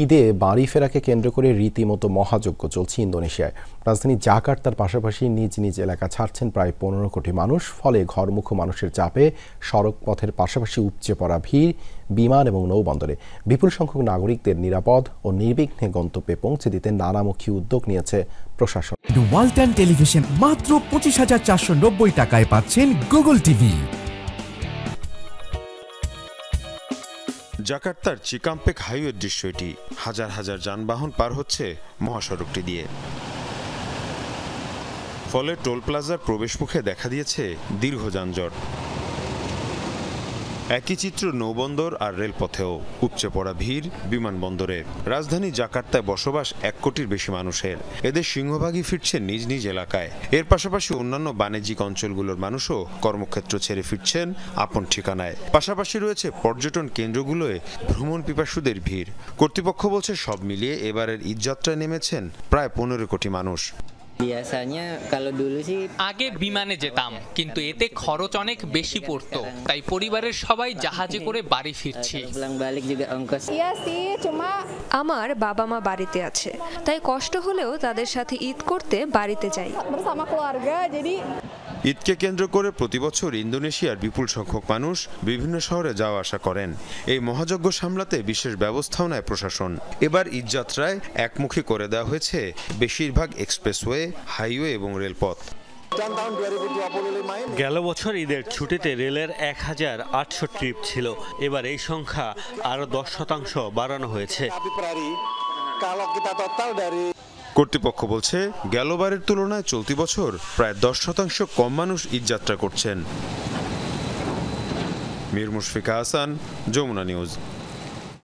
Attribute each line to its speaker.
Speaker 1: ঈদে বাড়ি ফেরাকে কেন্দ্র করে রীতিমতো মহাযজ্ঞ চলছে ইন্দোনেশিয়ায়। রাজধানী জাকার্তার পাশাপাশি নিজ নিজ এলাকা ছাড়ছেন প্রায় 15 কোটি মানুষ। ফলে ঘরমুখো মানুষের চাপে সড়ক পথের পাশাপাশি উপচে পড়া ভিড় বিমান এবং নৌবন্দরে। বিপুল সংখ্যক নাগরিকদের নিরাপদ ও নির্বিঘ্নে গন্তব্যে পৌঁছে দিতে নানামুখী উদ্যোগ নিয়েছে প্রশাসন।
Speaker 2: ওয়ালটন টেলিভিশন মাত্র 25,490 টাকায় পাচ্ছেন গুগল টিভি।
Speaker 3: জাকার্তার চিকাম্পেক হাইওয়ের দৃশ্য এটি। হাজার হাজার যানবাহন পার হচ্ছে মহাসড়কটি দিয়ে। ফলে টোল প্লাজার প্রবেশমুখে দেখা দিয়েছে দীর্ঘ যানজট। একই চিত্র নৌবন্দর আর রেলপথেও। উপচে পড়া ভিড় বিমানবন্দরে। রাজধানী জাকার্তায় বসবাস 1 কোটির বেশি মানুষের। এদের সিংহভাগই ফিরছে নিজ নিজ এলাকায়। এর পাশাপাশি অন্যান্য বাণিজ্যিক অঞ্চলগুলোর মানুষও কর্মক্ষেত্র ছেড়ে ফিরছেন আপন ঠিকানায়। পাশাপাশি রয়েছে পর্যটন কেন্দ্রগুলোয় ভ্রমণ পিপাসুদের ভিড়। কর্তৃপক্ষ বলছে সব মিলিয়ে এবারের ঈদযাত্রায় নেমেছেন প্রায় 15 কোটি মানুষ।
Speaker 4: আগে বিমানে যেতাম, কিন্তু এতে খরচ অনেক বেশি পড়তো, তাই পরিবারের সবাই জাহাজে করে বাড়ি ফিরছি।
Speaker 5: আমার বাবা মা বাড়িতে আছে, তাই কষ্ট হলেও তাদের সাথে ঈদ করতে বাড়িতে যাই।
Speaker 3: ঈদকে কেন্দ্র করে প্রতিবছর ইন্দোনেশিয়ার বিপুল সংখ্যক মানুষ বিভিন্ন শহরে যাওয়া আসা করেন। এই মহাযজ্ঞ সামলাতে বিশেষ ব্যবস্থাও নেয় প্রশাসন। এবার ঈদযাত্রায় একমুখী করে দেওয়া হয়েছে বেশিরভাগ এক্সপ্রেসওয়ে, হাইওয়ে এবং রেলপথ।
Speaker 6: গেল বছর ঈদের ছুটিতে রেলের 1008 ট্রিপ ছিল। এবার এই সংখ্যা আরো 10% বাড়ানো হয়েছে।
Speaker 3: কর্তৃপক্ষ বলছে গেলবারের তুলনায় চলতি বছর প্রায় 10% কম মানুষ ঈদযাত্রা করছেন। মীর মুশফিকা হাসান, যমুনা নিউজ।